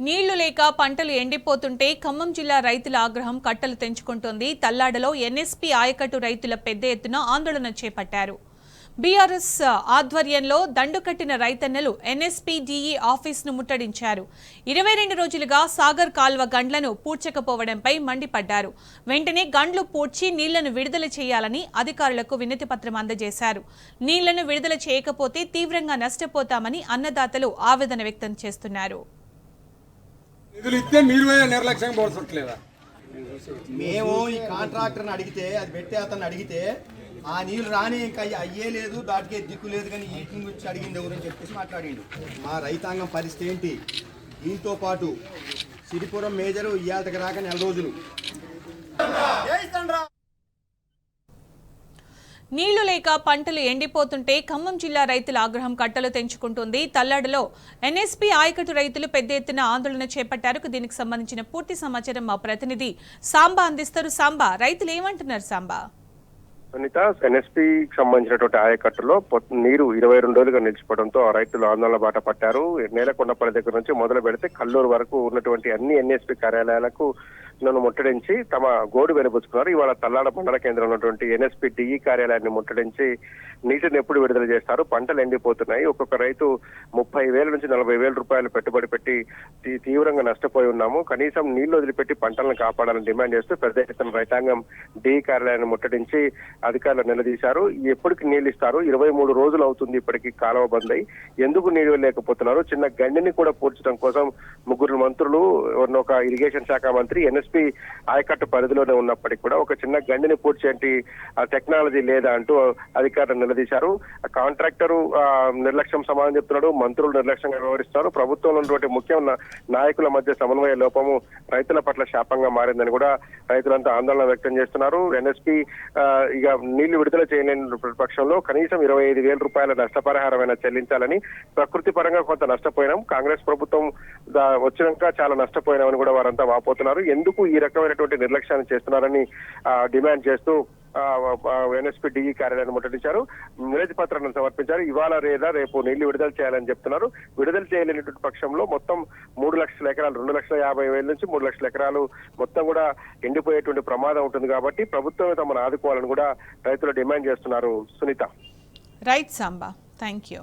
నీళ్లు లేక పంటలు ఎండిపోతుంటే ఖమ్మం జిల్లా రైతుల ఆగ్రహం కట్టలు తెంచుకుంటోంది. తల్లాడలో ఎన్ఎస్పీ ఆయకట్టు రైతుల పెద్ద ఎత్తున ఆందోళన చేపట్టారు. బీఆర్ఎస్ ఆధ్వర్యంలో దండుకట్టిన రైతన్నలు ఎన్ఎస్పీ డీఈ ఆఫీసును ముట్టడించారు. 22 రోజులుగా సాగర్ కాల్వ గండ్లను పూడ్చకపోవడంపై మండిపడ్డారు. వెంటనే గండ్లు పూడ్చి నీళ్లను విడుదల చేయాలని అధికారులకు వినతి పత్రం అందజేశారు. నీళ్లను విడుదల చేయకపోతే తీవ్రంగా నష్టపోతామని అన్నదాతలు ఆవేదన వ్యక్తం చేస్తున్నారు. నిధులు ఇస్తే మీరు నిర్లక్ష్యంగా పోల్చట్లేదా? మేము ఈ కాంట్రాక్టర్ని అడిగితే అది పెట్టే అతన్ని అడిగితే ఆ నీళ్ళు రాని ఇంకా అయ్యే లేదు, దాటికే దిక్కు లేదు, కానీ వీటిని గురించి అడిగింది ఎవరని చెప్పేసి మాట్లాడిండు. మా రైతాంగం పరిస్థితి ఏంటి? దీంతో పాటు సిరిపురం మేజరు ఇవాళకి రాక 4 రోజులు. నీళ్లు లేక పంటలు ఎండిపోతుంటే ఖమ్మం జిల్లా రైతుల ఆగ్రహం కట్టలు తెంచుకుంటుంది. తల్లాడలో ఎన్ఎస్పీ ఆయకట్టు రైతులు పెద్ద ఎత్తున ఆందోళన చేపట్టారు. దీనికి సంబంధించిన పూర్తి సమాచారం మా ప్రతినిధి సాంబా అందిస్తారు. సాంబా, రైతులు ఏమంటున్నారు? సాంబా, సునీత, ఎన్ఎస్పీకి సంబంధించినటువంటి ఆయకట్టులో నీరు 22 రోజులుగా నిలిచిపోవడంతో రైతులు ఆందోళన బాట పట్టారు. నేలకొండపల్లి దగ్గర నుంచి మొదలు పెడితే కల్లూరు వరకు ఉన్నటువంటి అన్ని ఎన్ఎస్పీ కార్యాలయాలకు నన్ను ముట్టడించి తమ గోడు వెలుబుచ్చుకున్నారు. ఇవాళ తల్లాడ మండల కేంద్రంలో ఉన్నటువంటి ఎన్ఎస్పీ డిఈ కార్యాలయాన్ని ముట్టడించి నీటిని ఎప్పుడు విడుదల చేస్తారు? పంటలు ఎండిపోతున్నాయి. ఒక్కొక్క రైతు 30,000 నుంచి 40,000 రూపాయలు పెట్టుబడి పెట్టి తీవ్రంగా నష్టపోయి ఉన్నాము. కనీసం నీళ్లు వదిలిపెట్టి పంటలను కాపాడాలని డిమాండ్ చేస్తూ పెద్ద ఎత్తున రైతాంగం డిఈ కార్యాలయాన్ని ముట్టడించి అధికారులు నిలదీశారు. ఎప్పటికి నీళ్లు ఇస్తారు? 23 రోజులు అవుతుంది ఇప్పటికీ కాలువ బంద్ అయి. ఎందుకు నీళ్లు లేకపోతున్నారు? చిన్న గండిని కూడా పూడ్చడం కోసం 3 మంత్రులు, ఒక ఇరిగేషన్ శాఖ మంత్రి ఎన్ఎస్పీ ఆయకట్టు పరిధిలోనే ఉన్నప్పటికీ కూడా ఒక చిన్న గండిని పూడ్చేంటి టెక్నాలజీ లేదా అంటూ అధికారులు నిలదీశారు. కాంట్రాక్టరు నిర్లక్ష్యం సమాధానం చెప్తున్నాడు, మంత్రులు నిర్లక్ష్యంగా వ్యవహరిస్తారు. ప్రభుత్వంలో ఉన్నటువంటి ముఖ్య నాయకుల మధ్య సమన్వయ లోపము రైతుల పట్ల శాపంగా మారిందని కూడా రైతులంతా ఆందోళన వ్యక్తం చేస్తున్నారు. ఎన్ఎస్పీ ఇక నీళ్లు విడుదల చేయలేని పక్షంలో కనీసం 25,000 రూపాయల నష్టపరిహారమైనా చెల్లించాలని, ప్రకృతి పరంగా కొంత నష్టపోయినాం, కాంగ్రెస్ ప్రభుత్వం వచ్చినాక చాలా నష్టపోయినామని కూడా వారంతా వాపోతున్నారు. ఎందుకు ఈ రకమైనటువంటి నిర్లక్ష్యాన్ని చేస్తున్నారని డిమాండ్ చేస్తూ ఎన్ఎస్పీ డిఈ కార్యాలయాన్ని ముట్టడించారు. వినతి పత్రాలను సమర్పించారు. ఇవాళ లేదా రేపు నీళ్లు విడుదల చేయాలని చెప్తున్నారు. విడుదల చేయలేనటువంటి పక్షంలో మొత్తం 3 లక్షల ఎకరాలు, 2,50,000 నుంచి 3 లక్షల ఎకరాలు మొత్తం కూడా ఎండిపోయేటువంటి ప్రమాదం ఉంటుంది. కాబట్టి ప్రభుత్వమే తమను ఆదుకోవాలని కూడా రైతులు డిమాండ్ చేస్తున్నారు. Sunitha. Right Samba, thank you.